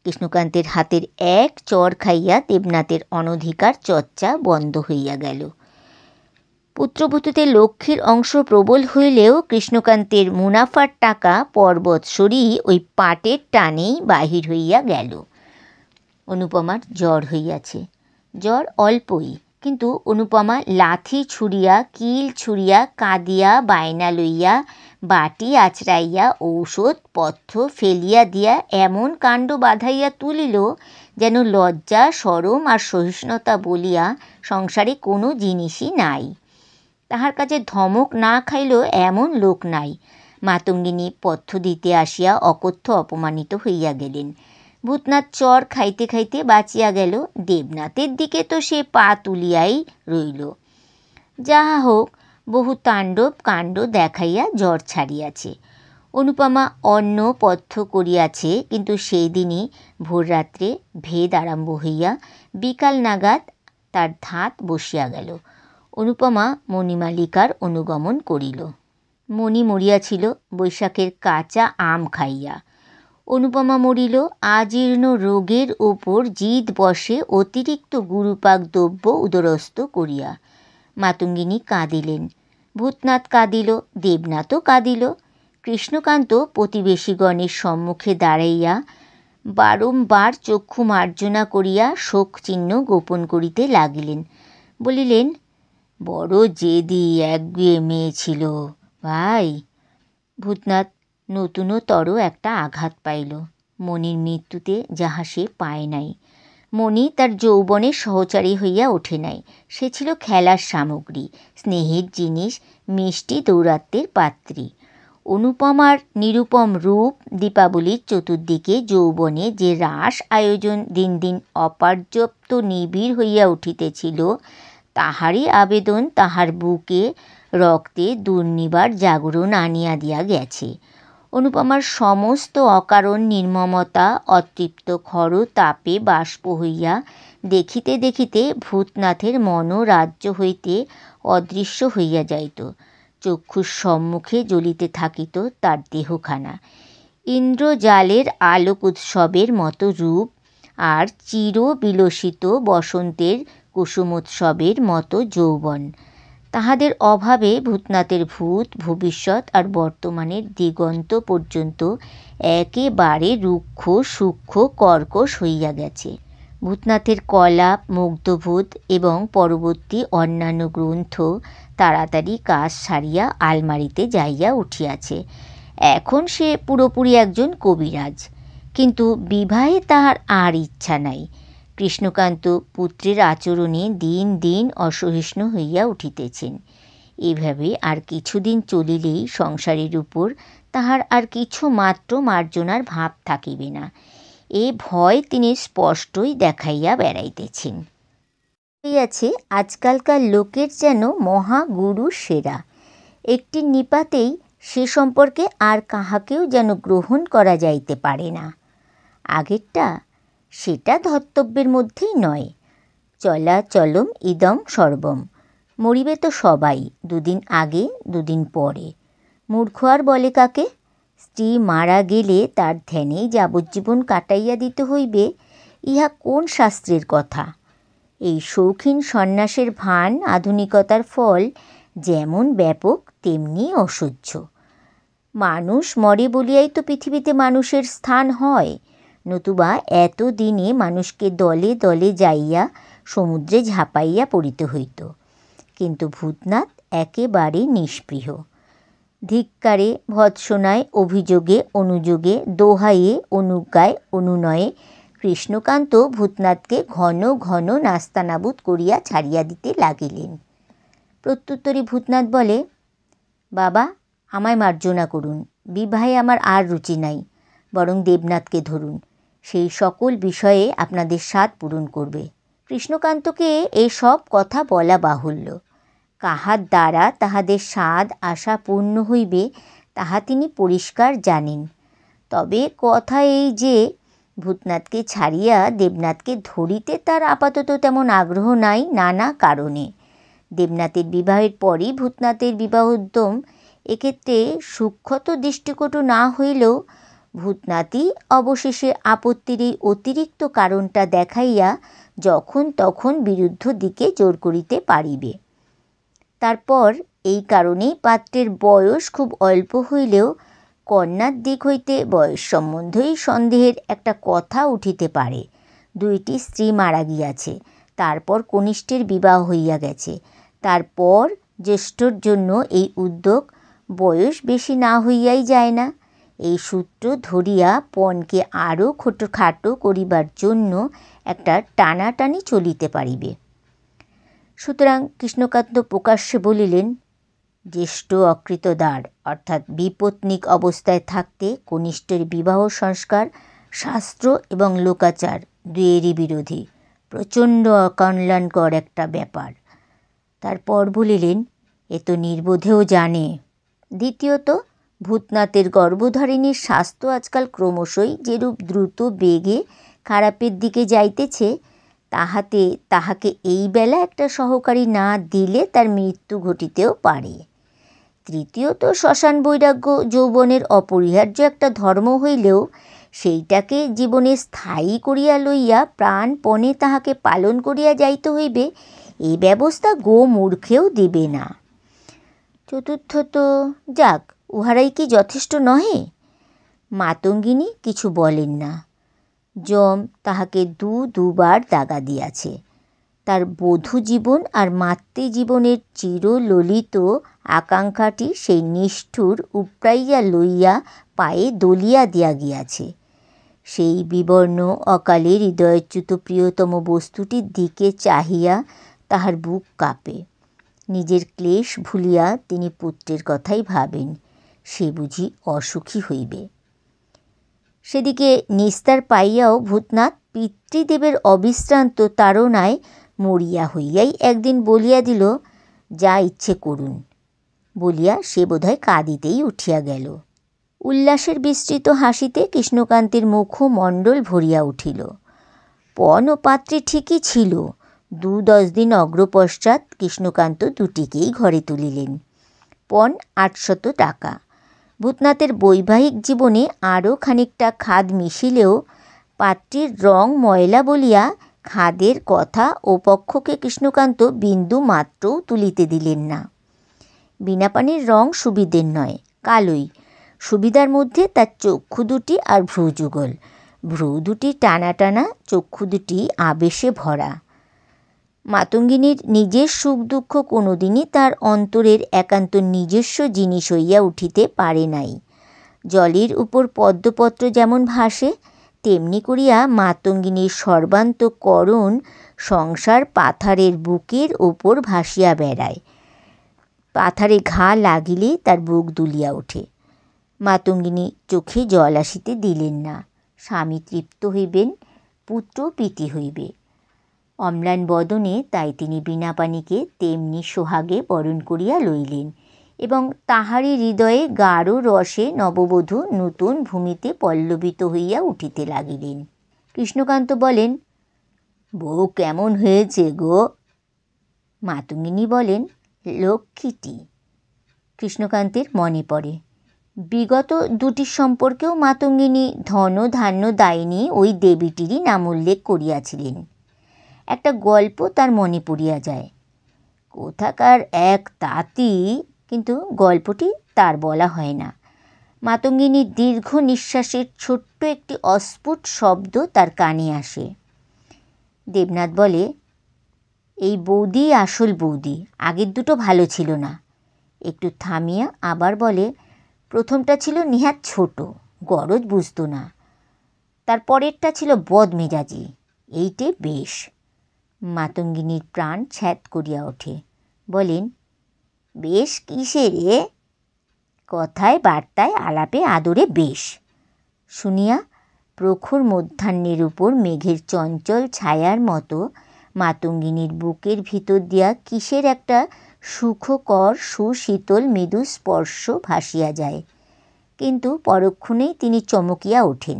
কৃষ্ণকান্তের হাতের এক চড় খাইয়া দেবনাথের অনধিকার চর্চা বন্ধ হইয়া গেল। পুত্রবধূতে লক্ষ্মীর অংশ প্রবল হইলেও কৃষ্ণকান্তের মুনাফার টাকা পর্বত সরি ওই পাটের টানেই বাহির হইয়া গেল। অনুপমার জ্বর হইয়াছে। জ্বর অল্পই, কিন্তু অনুপমা লাথি ছুড়িয়া, কিল ছুড়িয়া, কাঁদিয়া, বায়না লইয়া বাটি আছড়াইয়া ঔষধ পথ্য ফেলিয়া দিয়া এমন কাণ্ড বাঁধাইয়া তুলিল যেন লজ্জা শরম আর সহিষ্ণুতা বলিয়া সংসারে কোনো জিনিসই নাই। তাহার কাছে ধমক না খাইল এমন লোক নাই। মাতঙ্গিনী পথ্য দিতে আসিয়া অকথ্য অপমানিত হইয়া গেলেন। ভূতনাথ চর খাইতে খাইতে বাঁচিয়া গেল। দেবনাথের দিকে তো সে পা তুলিয়াই রইল। যাহা হোক, বহু তাণ্ডব কাণ্ড দেখাইয়া জ্বর ছাড়িয়াছে। অনুপমা অন্ন পথ্য করিয়াছে, কিন্তু সেই দিনই ভোররাত্রে ভেদ আরম্ভ হইয়া বিকাল নাগাদ তার ধাত বসিয়া গেল। অনুপমা মণিমালিকার অনুগমন করিল। মণি মরিয়াছিল বৈশাখের কাঁচা আম খাইয়া। অনুপমা মরিল আজীর্ণ রোগের ওপর জিদ বসে অতিরিক্ত গুরুপাক দ্রব্য উদরস্থ করিয়া। মাতঙ্গিনী কাঁদিলেন, ভূতনাথ কাঁদিল, দেবনাথও কাঁদিল। কৃষ্ণকান্ত প্রতিবেশীগণের সম্মুখে দাঁড়াইয়া বারংবার চক্ষু মার্জনা করিয়া শোক চিহ্ন গোপন করিতে লাগিলেন। বলিলেন, বড় জেদি একগুঁয়ে মেয়ে ছিল ভাই। ভূতনাথ নূতনতর একটা আঘাত পাইল। মণির মৃত্যুতে যাহা সে পায় নাই। মণি তার যৌবনের সহচারী হইয়া ওঠে নাই। সে ছিল খেলার সামগ্রী, স্নেহের জিনিস, মিষ্টি দৌরাত্ম্যের পাত্রী। অনুপমার নিরুপম রূপ দীপাবলির চতুর্দিকে যৌবনে যে রাস আয়োজন দিন দিন অপর্যাপ্ত নিবিড় হইয়া উঠিতেছিল, তাহারই আবেদন তাহার বুকে রক্তে দুর্নিবার জাগরণ আনিয়া দিয়া গেছে। অনুপমার সমস্ত অকারণ নির্মমতা অতৃপ্ত খর তাপে বাষ্প হইয়া দেখিতে দেখিতে ভূতনাথের মনোরাজ্য হইতে অদৃশ্য হইয়া যাইত। চক্ষুর সম্মুখে জ্বলিতে থাকিত তার দেহখানা, ইন্দ্রজালের আলোক উৎসবের মতো রূপ, আর চির বিলসিত বসন্তের কুসুমোৎসবের মতো যৌবন। তাহাদের অভাবে ভূতনাথের ভূত ভবিষ্যৎ আর বর্তমানের দিগন্ত পর্যন্ত একেবারে রুক্ষ সূক্ষ্ম কর্কশ হইয়া গেছে। ভূতনাথের কলাপ, মুগ্ধবোধ এবং পরবর্তী অন্যান্য গ্রন্থ তাড়াতাড়ি কাজ সারিয়া আলমারিতে যাইয়া উঠিয়াছে। এখন সে পুরোপুরি একজন কবিরাজ, কিন্তু বিবাহে তাহার আর ইচ্ছা নাই। কৃষ্ণকান্ত পুত্রের আচরণে দিন দিন অসহিষ্ণু হইয়া উঠিতেছেন। এভাবে আর কিছুদিন চলিলেই সংসারের উপর তাহার আর কিছু মাত্র মার্জনার ভাব থাকিবে না, এ ভয় তিনি স্পষ্টই দেখাইয়া বেড়াইতেছেন। হইয়াছে আজকালকার লোকের যেন মহাগুরু সেরা। একটি নিপাতেই সে সম্পর্কে আর কাহাকেও যেন গ্রহণ করা যাইতে পারে না। আগেরটা সেটা ধর্তব্যের মধ্যেই নয়। চলাচলম ইদং সর্বম। মরিবে তো সবাই, দুদিন আগে দুদিন পরে। মূর্খ আর বলে কাকে? স্ত্রী মারা গেলে তার ধ্যানেই যাবজ্জীবন কাটাইয়া দিতে হইবে, ইহা কোন শাস্ত্রের কথা? এই শৌখিন সন্ন্যাসের ভান আধুনিকতার ফল যেমন ব্যাপক তেমনি অসহ্য। মানুষ মরে বলিয়াই তো পৃথিবীতে মানুষের স্থান হয়, নতুবা এত দিনে মানুষকে দলে দলে যাইয়া সমুদ্রে ঝাঁপাইয়া পড়িতে হইত। কিন্তু ভূতনাথ একেবারে নিষ্পৃহ। ধিক্কারে, ভৎসনায়, অভিযোগে, অনুযোগে, দোহাইয়ে, অনুজ্ঞায়, অনুনয়ে কৃষ্ণকান্ত ভূতনাথকে ঘন ঘন নাস্তানাবুদ করিয়া ছাড়িয়া দিতে লাগিলেন। প্রত্যুত্তরে ভূতনাথ বলে, বাবা, আমায় মার্জনা করুন। বিবাহে আমার আর রুচি নাই, বরং দেবনাথকে ধরুন, সেই সকল বিষয়ে আপনাদের স্বাদ পূরণ করবে। কৃষ্ণকান্তকে এসব কথা বলা বাহুল্য। কাহার দ্বারা তাহাদের স্বাদ আশা পূর্ণ হইবে তাহা তিনি পরিষ্কার জানেন। তবে কথা এই যে, ভূতনাথকে ছাড়িয়া দেবনাথকে ধরিতে তার আপাতত তেমন আগ্রহ নাই নানা কারণে। দেবনাথের বিবাহের পরই ভূতনাথের বিবাহোদ্যম এক্ষেত্রে সূক্ষ্মত দৃষ্টিকটু না হইলেও ভূতনাথই অবশেষে আপত্তির এই অতিরিক্ত কারণটা দেখাইয়া যখন তখন বিরুদ্ধ দিকে জোর করিতে পারিবে। তারপর এই কারণেই পাত্রের বয়স খুব অল্প হইলেও কন্যার দিক হইতে বয়স সম্বন্ধেই সন্দেহের একটা কথা উঠিতে পারে। দুইটি স্ত্রী মারা গিয়াছে, তারপর কনিষ্ঠের বিবাহ হইয়া গেছে, তারপর জ্যেষ্ঠর জন্য এই উদ্যোগ বয়স বেশি না হইয়াই যায় না। এই সূত্র ধরিয়া পণকে আরও খাটো করিবার জন্য একটা টানাটানি চলিতে পারিবে। সুতরাং কৃষ্ণকান্ত প্রকাশ্যে বলিলেন, জ্যেষ্ঠ অকৃতদার অর্থাৎ বিপত্নিক অবস্থায় থাকতে কনিষ্ঠের বিবাহ সংস্কার শাস্ত্র এবং লোকাচার দুয়েরই বিরোধী, প্রচণ্ড অকল্যাণকর একটা ব্যাপার। তারপর বলিলেন, এ তো নির্বোধেও জানে। দ্বিতীয়ত, ভূতনাথের গর্ভধারিণীর স্বাস্থ্য আজকাল ক্রমশই যেরূপ দ্রুত বেগে খারাপের দিকে যাইতেছে, তাহাকে এই বেলা একটা সহকারী না দিলে তার মৃত্যু ঘটিতেও পারে। তৃতীয়ত, শ্মশান বৈরাগ্য যৌবনের অপরিহার্য একটা ধর্ম হইলেও সেইটাকে জীবনে স্থায়ী করিয়া লইয়া প্রাণপণে তাহাকে পালন করিয়া যাইতে হইবে, এই ব্যবস্থা গোমূর্খেও দিবে না। চতুর্থত, যাক, উহারাই কি যথেষ্ট নহে? মাতঙ্গিনী কিছু বলেন না। যম তাহাকে দুবার দাগা দিয়াছে। তার বধূ জীবন আর মাতৃজীবনের চিরললিত আকাঙ্ক্ষাটি সেই নিষ্ঠুর উপড়াইয়া লইয়া পায়ে দলিয়া দিয়া গিয়াছে। সেই বিবর্ণ অকালে হৃদয়চ্যুত প্রিয়তম বস্তুটির দিকে চাহিয়া তাহার বুক কাঁপে। নিজের ক্লেশ ভুলিয়া তিনি পুত্রের কথাই ভাবেন, সে বুঝি অসুখী হইবে। সেদিকে নিস্তার পাইয়াও ভূতনাথ পিতৃদেবের অবিশ্রান্ত তাড়নায় মরিয়া হইয়াই একদিন বলিয়া দিল, যা ইচ্ছে করুন, বলিয়া সে বোধহয় কাঁদিতেই উঠিয়া গেল। উল্লাসের বিস্তৃত হাসিতে কৃষ্ণকান্তের মুখমণ্ডল ভরিয়া উঠিল। পণ ও পাত্রী ঠিকই ছিল। 2-10 দিন অগ্রপশ্চাৎ কৃষ্ণকান্ত দুটিকেই ঘরে তুলিলেন। পণ 800 টাকা। ভূতনাথের বৈবাহিক জীবনে আরও খানিকটা খাদ মিশিলেও পাত্রীর রং ময়লা বলিয়া খাদের কথা ও পক্ষকে কৃষ্ণকান্ত বিন্দু মাত্রও তুলিতে দিলেন না। বীণাপাণির রং সুবিধের নয়, কালোই। সুবিধার মধ্যে তার চক্ষু দুটি আর ভ্রুযুগল। ভ্রু দুটি টানা টানা, চক্ষু দুটি আবেশে ভরা। মাতঙ্গিনীর নিজের সুখ দুঃখ কোনোদিনই তার অন্তরের একান্ত নিজস্ব জিনিস হইয়া উঠিতে পারে নাই। জলের উপর পদ্মপত্র যেমন ভাসে, তেমনি করিয়া মাতঙ্গিনীর সর্বান্তঃকরণ সংসার পাথারের বুকের ওপর ভাসিয়া বেড়ায়। পাথারে ঘা লাগিলে তার বুক দুলিয়া ওঠে। মাতঙ্গিনী চোখে জল আসিতে দিলেন না। স্বামী তৃপ্ত হইবেন, পুত্র প্রীতি হইবে। অম্লান বদনে তাই তিনি বীণাপাণিকে তেমনি সোহাগে বরণ করিয়া লইলেন এবং তাহারই হৃদয়ে গাঢ় রসে নববধূ নূতন ভূমিতে পল্লবিত হইয়া উঠিতে লাগিলেন। কৃষ্ণকান্ত বলেন, বউ কেমন হয়েছে গো? মাতঙ্গিনী বলেন, লক্ষ্মীটি। কৃষ্ণকান্তের মনে পড়ে, বিগত দুটির সম্পর্কেও মাতঙ্গিনী ধন ধান্য দায়িনী ওই দেবীটিরই নাম উল্লেখ করিয়াছিলেন। একটা গল্প তার মনে পড়িয়া যায়। কোথাকার এক তাঁতি, কিন্তু গল্পটি তার বলা হয় না। মাতঙ্গিনীর দীর্ঘ নিঃশ্বাসের ছোট্ট একটি অস্ফুট শব্দ তার কানে আসে। দেবনাথ বলে, এই বৌদি আসল বৌদি, আগের দুটো ভালো ছিল না। একটু থামিয়া আবার বলে, প্রথমটা ছিল নেহাত ছোট, গরজ বুঝত না। তারপরেরটা ছিল বদমেজাজি, এইটে বেশ। মাতঙ্গিনীর প্রাণ ছ্যাদ করিয়া ওঠে। বলেন, বেশ কিসে রে? কথায় বার্তায় আলাপে আদরে বেশ। শুনিয়া প্রখর মধ্যাহ্নের উপর মেঘের চঞ্চল ছায়ার মতো মাতঙ্গিনীর বুকের ভিতর দিয়া কিসের একটা সুখকর সুশীতল মৃদু স্পর্শ ভাসিয়া যায়। কিন্তু পরক্ষণেই তিনি চমকিয়া ওঠেন।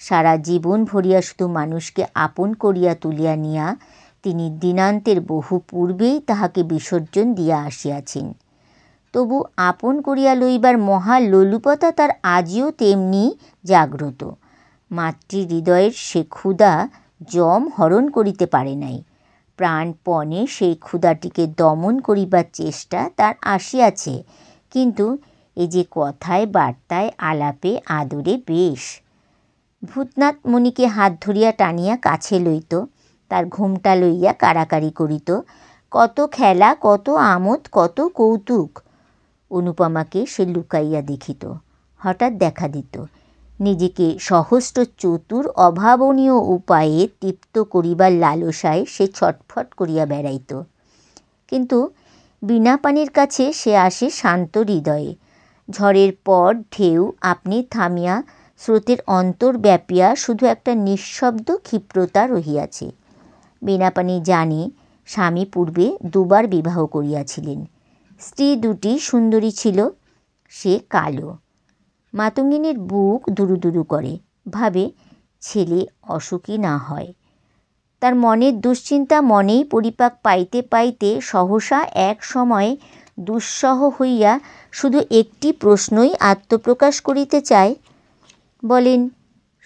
সারা জীবন ভরিয়া শুধু মানুষকে আপন করিয়া তুলিয়া নিয়া তিনি দিনান্তের বহু পূর্বেই তাহাকে বিসর্জন দিয়া আসিয়াছেন। তবু আপন করিয়া লইবার মহা লোলুপতা তার আজিও তেমনি জাগ্রত। মাতৃহৃদয়ের সে ক্ষুধা যম হরণ করিতে পারে নাই। প্রাণপণে সেই ক্ষুধাটিকে দমন করিবার চেষ্টা তার আসিয়াছে, কিন্তু এই যে কথায় বার্তায় আলাপে আদরে বেশ। ভূতনাথ মণিকে হাত ধরিয়া টানিয়া কাছে লইত, তার ঘোমটা লইয়া কাড়াকাড়ি করিত। কত খেলা, কত আমোদ, কত কৌতুক। অনুপমাকে সে লুকাইয়া দেখিত। হঠাৎ দেখা দিত, নিজেকে সহস্র চতুর অভাবনীয় উপায়ে তৃপ্ত করিবার লালসায় সে ছটফট করিয়া বেড়াইত। কিন্তু বিনা পানির কাছে সে আসে শান্ত হৃদয়ে। ঝড়ের পর ঢেউ আপনি থামিয়া স্রোতের অন্তর ব্যাপিয়া শুধু একটা নিঃশব্দ ক্ষিপ্রতা রহিয়াছে। বিনা পানি জানে স্বামী পূর্বে 2 বার বিবাহ করিয়াছিলেন। স্ত্রী 2টি সুন্দরী ছিল, সে কালো। মাতঙ্গিনীর বুক দুরু দুরু করে, ভাবে ছেলে অসুখী না হয়। তার মনের দুশ্চিন্তা মনেই পরিপাক পাইতে পাইতে সহসা এক সময়ে দুঃসহ হইয়া শুধু একটি প্রশ্নই আত্মপ্রকাশ করিতে চায়। বলেন,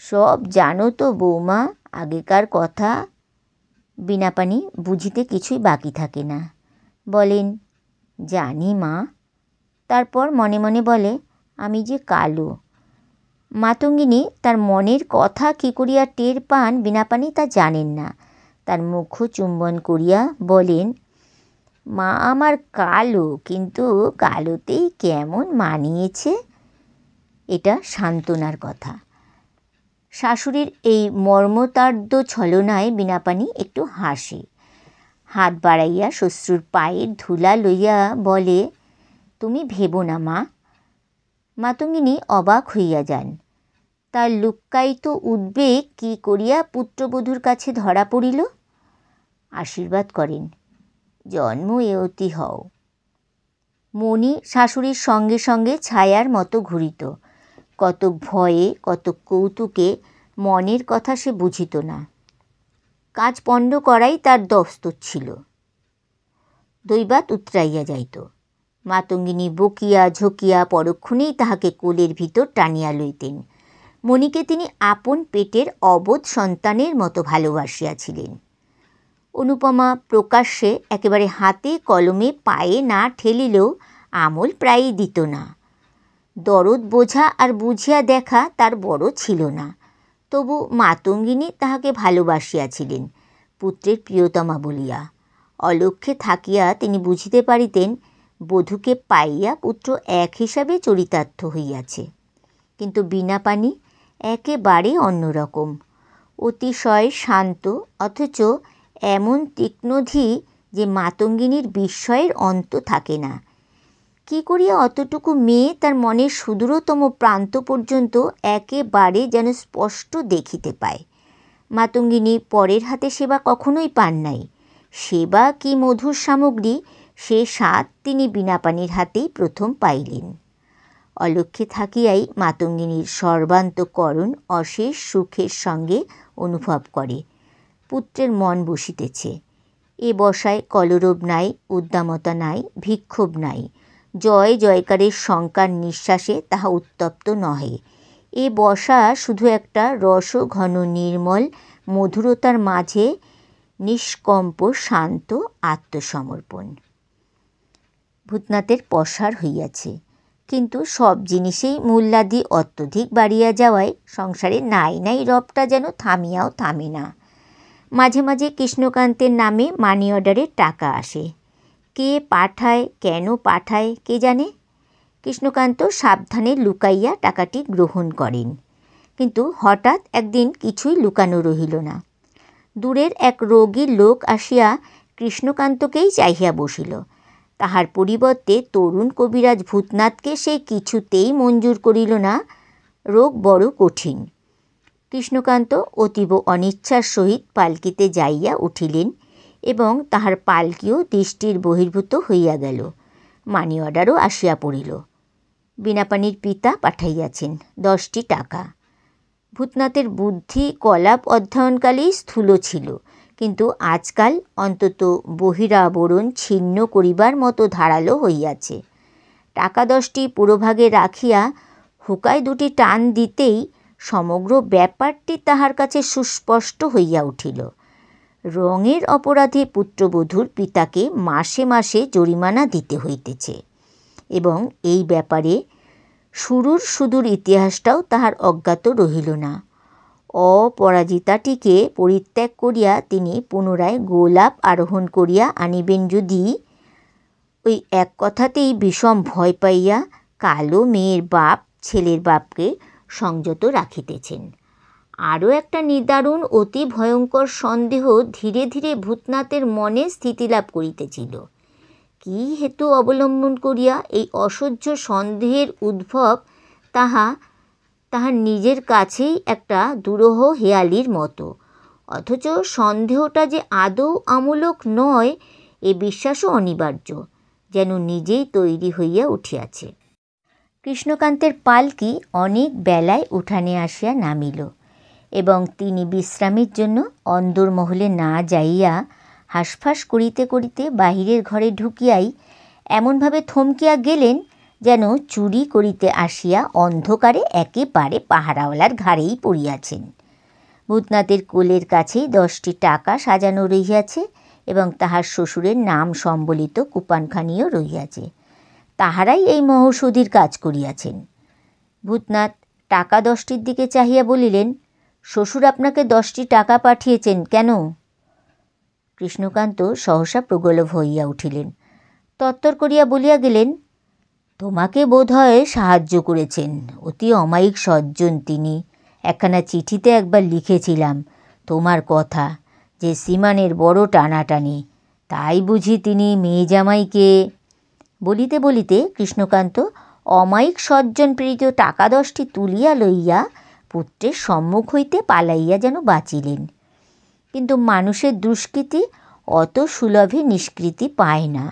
সব জানো তো বৌমা আগেকার কথা? বিনা পানি বুঝিতে কিছুই বাকি থাকে না। বলেন, জানি মা। তারপর মনে মনে বলে, আমি যে কালো। মাতঙ্গিনী তার মনের কথা কী করিয়া টের পান বিনা পানি তা জানেন না। তার মুখ চুম্বন করিয়া বলেন, মা আমার কালো, কিন্তু কালোতেই কেমন মানিয়েছে। এটা সান্ত্বনার কথা। শাশুড়ির এই মর্মতার্দ ছলনায় বিনা পানি একটু হাসে। হাত বাড়াইয়া শ্বশুর পায়ের ধুলা লইয়া বলে, তুমি ভেবো না মা। মাতঙ্গিনী অবাক হইয়া যান। তার লুক্কায়িত উদ্বেগ কী করিয়া পুত্রবধূর কাছে ধরা পড়িল। আশীর্বাদ করেন, জন্ম এয়তি হও। মণি শাশুড়ির সঙ্গে সঙ্গে ছায়ার মতো ঘুরিত। কতক ভয়ে কতক কৌতুকে মনের কথা সে বুঝিত না। কাজ পণ্ড করাই তার দস্তুর ছিল। দৈবাত উতরাইয়া যাইত। মাতঙ্গিনী বকিয়া ঝকিয়া পরক্ষণেই তাহাকে কোলের ভিতর টানিয়া লইতেন। মণিকে তিনি আপন পেটের অবোধ সন্তানের মতো ভালোবাসিয়াছিলেন। অনুপমা প্রকাশ্যে একেবারে হাতে কলমে পায়ে না ঠেলিলেও আমল প্রায়ই দিত না। দরদ বোঝা আর বুঝিয়া দেখা তার বড় ছিল না। তবু মাতঙ্গিনী তাহাকে ভালোবাসিয়াছিলেন পুত্রের প্রিয়তমা বলিয়া। অলক্ষ্যে থাকিয়া তিনি বুঝিতে পারিতেন বধূকে পাইয়া পুত্র এক হিসাবে চরিতার্থ হইয়াছে। কিন্তু বিনা পানি একেবারে অন্যরকম। অতিশয় শান্ত, অথচ এমন তীক্ষ্ণধী যে মাতঙ্গিনীর বিস্ময়ের অন্ত থাকে না। কী করিয়া অতটুকু মেয়ে তার মনের সুদূরতম প্রান্ত পর্যন্ত একেবারে যেন স্পষ্ট দেখিতে পায়। মাতঙ্গিনী পরের হাতে সেবা কখনোই পান নাই। সেবা কি মধুর সামগ্রী, সে স্বাদ তিনি বিনা পানির হাতেই প্রথম পাইলেন। অলক্ষ্যে থাকিয়াই মাতঙ্গিনীর সর্বান্তকরণ অশেষ সুখের সঙ্গে অনুভব করে। পুত্রের মন বসিতেছে। এ বসায় কলরব নাই, উদ্দামতা নাই, বিক্ষোভ নাই। জয় জয়কারের শঙ্কার নিঃশ্বাসে তাহা উত্তপ্ত নহে। এ বসা শুধু একটা রসঘন নির্মল মধুরতার মাঝে নিষ্কম্প শান্ত আত্মসমর্পণ। ভূতনাথের পসার হইয়াছে, কিন্তু সব জিনিসেই মূল্যাদি অত্যধিক বাড়িয়া যাওয়ায় সংসারে নাই নাই রবটা যেন থামিয়াও থামে না। মাঝে মাঝে কৃষ্ণকান্তের নামে মানি অর্ডারের টাকা আসে। কে পাঠায়, কেন পাঠায় কে জানে। কৃষ্ণকান্ত সাবধানে লুকাইয়া টাকাটি গ্রহণ করেন। কিন্তু হঠাৎ একদিন কিছুই লুকানো রহিল না। দূরের এক রোগীর লোক আসিয়া কৃষ্ণকান্তকেই চাহিয়া বসিল। তাহার পরিবর্তে তরুণ কবিরাজ ভূতনাথকে সে কিছুতেই মঞ্জুর করিল না। রোগ বড় কঠিন। কৃষ্ণকান্ত অতীব অনিচ্ছার সহিত পালকিতে যাইয়া উঠিলেন এবং তাহার পালকিও দৃষ্টির বহির্ভূত হইয়া গেল। মানি অর্ডারও আসিয়া পড়িল। বিনাপানির পিতা পাঠাইয়াছেন 10টি টাকা। ভূতনাথের বুদ্ধি কলাপ অধ্যয়নকালেই স্থূল ছিল, কিন্তু আজকাল অন্তত বহিরাবরণ ছিন্ন করিবার মতো ধারালো হইয়াছে। টাকা 10টি পুরোভাগে রাখিয়া হুকায় 2টি টান দিতেই সমগ্র ব্যাপারটি তাহার কাছে সুস্পষ্ট হইয়া উঠিল। রঙের অপরাধে পুত্রবধূর পিতাকে মাসে মাসে জরিমানা দিতে হইতেছে এবং এই ব্যাপারে শুরুর সুদূর ইতিহাসটাও তাহার অজ্ঞাত রহিল না। অপরাজিতাটিকে পরিত্যাগ করিয়া তিনি পুনরায় গোলাপ আরোহণ করিয়া আনিবেন যদি, ওই এক কথাতেই বিষম ভয় পাইয়া কালো মেয়ের বাপ ছেলের বাপকে সংযত রাখিতেছেন। আরও একটা নিদারুণ অতি ভয়ঙ্কর সন্দেহ ধীরে ধীরে ভূতনাথের মনে স্থিতিলাভ করিতেছিল। কী হেতু অবলম্বন করিয়া এই অসহ্য সন্দেহের উদ্ভব তাহার নিজের কাছেই একটা দুরূহ হেয়ালির মতো, অথচ সন্দেহটা যে আদৌ আমূলক নয় এ বিশ্বাসও অনিবার্য, যেন নিজেই তৈরি হইয়া উঠিয়াছে। কৃষ্ণকান্তের পালকি অনেক বেলায় উঠানে আসিয়া নামিল এবং তিনি বিশ্রামের জন্য অন্দরমহলে না যাইয়া হাঁসফাঁস করিতে করিতে বাহিরের ঘরে ঢুকিয়াই এমনভাবে থমকিয়া গেলেন যেন চুরি করিতে আসিয়া অন্ধকারে একেবারে পাহারাওয়ালার ঘাড়েই পড়িয়াছেন। ভূতনাথের কোলের কাছেই 10টি টাকা সাজানো রহিয়াছে এবং তাহার শ্বশুরের নাম সম্বলিত কুপানখানিও রহিয়াছে। তাহারাই এই মহৌষধির কাজ করিয়াছেন। ভূতনাথ টাকা 10টির দিকে চাহিয়া বলিলেন, শ্বশুর আপনাকে 10টি টাকা পাঠিয়েছেন কেন? কৃষ্ণকান্ত সহসা প্রগল্ভ হইয়া উঠিলেন। তত্তর করিয়া বলিয়া গেলেন, তোমাকে বোধ হয় সাহায্য করেছেন। অতি অমায়িক সজ্জন তিনি। একখানা চিঠিতে একবার লিখেছিলাম তোমার কথা, যে শ্রীমানের বড় টানাটানি, তাই বুঝি তিনি মেয়ে জামাইকে। বলিতে বলিতে কৃষ্ণকান্ত অমায়িক সজ্জন প্রেরিত টাকা 10টি তুলিয়া লইয়া পুত্রের সম্মুখ হইতে পালাইয়া যেন বাঁচিলেন। কিন্তু মানুষের দুষ্কৃতি অত সুলভে নিষ্কৃতি পায় না।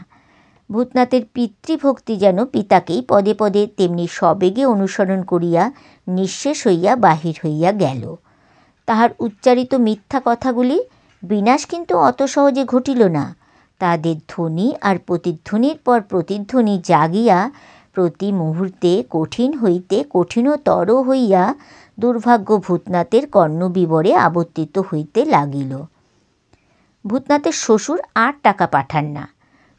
ভূতনাথের পিতৃভক্তি যেন পিতাকেই পদে পদে তেমনি সবেগে অনুসরণ করিয়া নিঃশেষ হইয়া বাহির হইয়া গেল। তাহার উচ্চারিত মিথ্যা কথাগুলি বিনাশ কিন্তু অত সহজে ঘটিল না। তাদের ধ্বনি আর প্রতিধ্বনির পর প্রতিধ্বনি জাগিয়া প্রতি মুহূর্তে কঠিন হইতে কঠিনতর হইয়া দুর্ভাগ্য ভূতনাথের কর্ণবিবরে আবর্তিত হইতে লাগিল। ভূতনাথের শ্বশুর আর টাকা পাঠান না।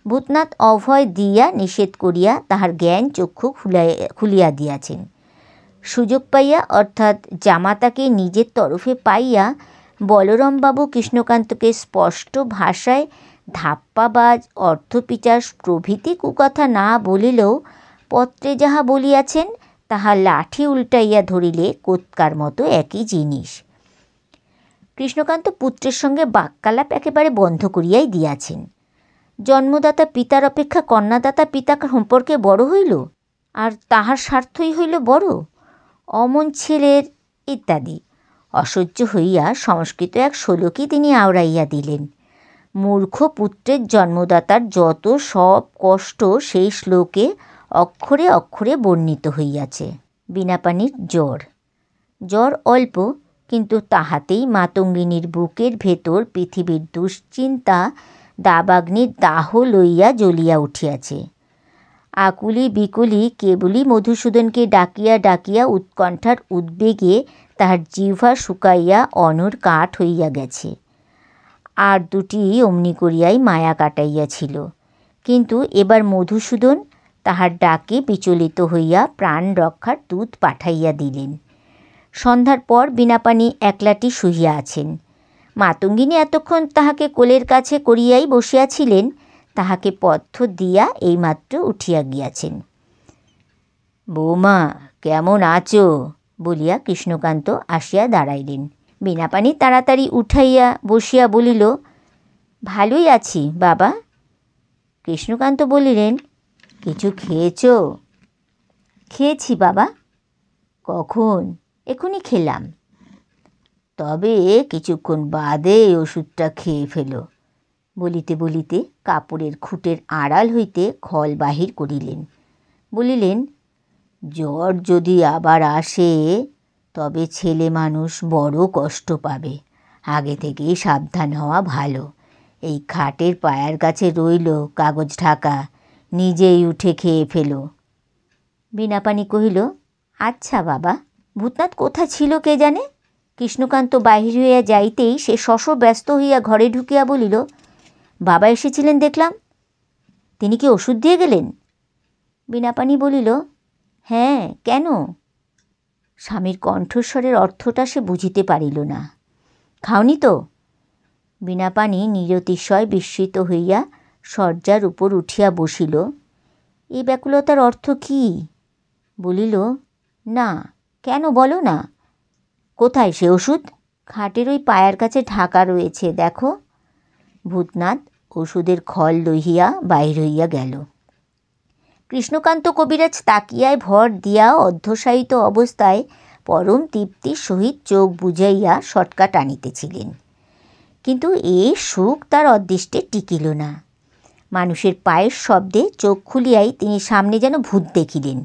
ভূতনাথ অভয় দিয়া নিষেধ করিয়া তাহার জ্ঞান চক্ষু খুলিয়া দিয়াছেন। সুযোগ পাইয়া অর্থাৎ জামাতাকে নিজের তরফে পাইয়া বলরামবাবু কৃষ্ণকান্তকে স্পষ্ট ভাষায় ধাপ্পাবাজ, অর্থপিচাস প্রভৃতি কুকথা না বলিলেও পত্রে যাহা বলিয়াছেন তাহা লাঠি উল্টাইয়া ধরিলে কোৎকার মতো একই জিনিস। কৃষ্ণকান্ত পুত্রের সঙ্গে বাক্যালাপ একেবারে বন্ধ করিয়াই দিয়াছেন। জন্মদাতা পিতার অপেক্ষা কন্যাদাতা পিতা সম্পর্কে বড় হইল, আর তাহার স্বার্থই হইল বড়, অমন ছেলের ইত্যাদি। অসহ্য হইয়া সংস্কৃত এক শ্লোকই তিনি আওড়াইয়া দিলেন। মূর্খ পুত্রের জন্মদাতার যত সব কষ্ট সেই শ্লোকে অক্ষরে অক্ষরে বর্ণিত হইয়াছে। বীণাপাণির জ্বর অল্প, কিন্তু তাহাতেই মাতঙ্গিনীর বুকের ভেতর পৃথিবীর দুশ্চিন্তা দাবাগ্নির দাহ লইয়া জ্বলিয়া উঠিয়াছে। আকুলি বিকুলি কেবলই মধুসূদনকে ডাকিয়া ডাকিয়া উৎকণ্ঠার উদ্বেগে তাহার জিহ্বা শুকাইয়া অনর কাঠ হইয়া গেছে। আর দুটি অমনি করিয়াই মায়া কাটাইয়াছিল, কিন্তু এবার মধুসূদন তাহার ডাকে বিচলিত হইয়া প্রাণ রক্ষার দূত পাঠাইয়া দিলেন। সন্ধ্যার পর বীণাপাণি একলাটি শুইয়া আছেন। মাতঙ্গিনী এতক্ষণ তাহাকে কোলের কাছে করিয়াই বসিয়াছিলেন, তাহাকে পথ্য দিয়া এইমাত্র উঠিয়া গিয়াছেন। বৌমা কেমন আছো বলিয়া কৃষ্ণকান্ত আসিয়া দাঁড়াইলেন। বীণাপাণি তাড়াতাড়ি উঠাইয়া বসিয়া বলিল, ভালোই আছি বাবা। কৃষ্ণকান্ত বলিলেন, কিছু খেয়েছ? খেয়েছি বাবা। কখন? এখনই খেলাম। তবে কিছুক্ষণ বাদে ওষুধটা খেয়ে ফেলো। বলিতে বলিতে কাপড়ের খুঁটের আড়াল হইতে খল বাহির করিলেন। বলিলেন, জ্বর যদি আবার আসে তবে ছেলে মানুষ বড় কষ্ট পাবে। আগে থেকেই সাবধান হওয়া ভালো। এই খাটের পায়ার কাছে রইল কাগজ ঢাকা, নিজেই উঠে খেয়ে ফেলো। বীণাপাণি কহিল, আচ্ছা বাবা। ভূতনাথ কোথা ছিল কে জানে। কৃষ্ণকান্ত বাহির হইয়া যাইতেই সে শশ ব্যস্ত হইয়া ঘরে ঢুকিয়া বলিল, বাবা এসেছিলেন দেখলাম, তিনি কি ওষুধ দিয়ে গেলেন? বীণাপাণি বলিল, হ্যাঁ, কেন? স্বামীর কণ্ঠস্বরের অর্থটা সে বুঝিতে পারিল না। খাওনি তো? বীণাপাণি নিরতিশয় বিস্মিত হইয়া শয্যার উপর উঠিয়া বসিল। এই ব্যাকুলতার অর্থ কী? বলিল, না, কেন বলো না। কোথায় সে ওষুধ? খাটের ওই পায়ার কাছে ঢাকা রয়েছে, দেখো। ভূতনাথ ওষুধের খল লইয়া বাহির হইয়া গেল। কৃষ্ণকান্ত কবিরাজ তাকিয়ায় ভর দিয়া অধ্যশায়িত অবস্থায় পরম তৃপ্তির সহিত চোখ বুঝাইয়া সটকা টানিতেছিলেন। কিন্তু এ সুখ তার অদৃষ্টে টিকিল না। মানুষের পায়ের শব্দে চোখ খুলিয়াই তিনি সামনে যেন ভূত দেখিলেন।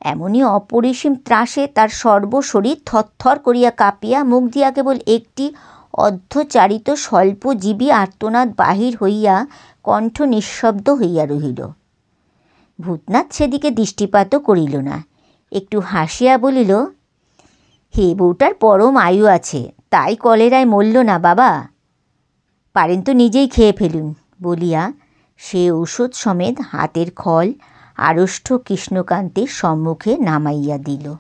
এমনই অপরিসীম ত্রাসে তার সর্বশরীর থরথর করিয়া কাঁপিয়া মুখ দিয়া কেবল একটি অর্ধচারিত স্বল্পজীবী আর্তনাদ বাহির হইয়া কণ্ঠ নিঃশব্দ হইয়া রহিল। ভূতনাথ সেদিকে দৃষ্টিপাতও করিল না। একটু হাসিয়া বলিল, হে বউটার পরম আয়ু আছে, তাই কলেরায় মরল না বাবা। পারেন তো নিজেই খেয়ে ফেলুন, বলিয়া সে ঔষধ সমেত হাতের খল আড়ষ্ট কৃষ্ণকান্তের সম্মুখে নামাইয়া দিল।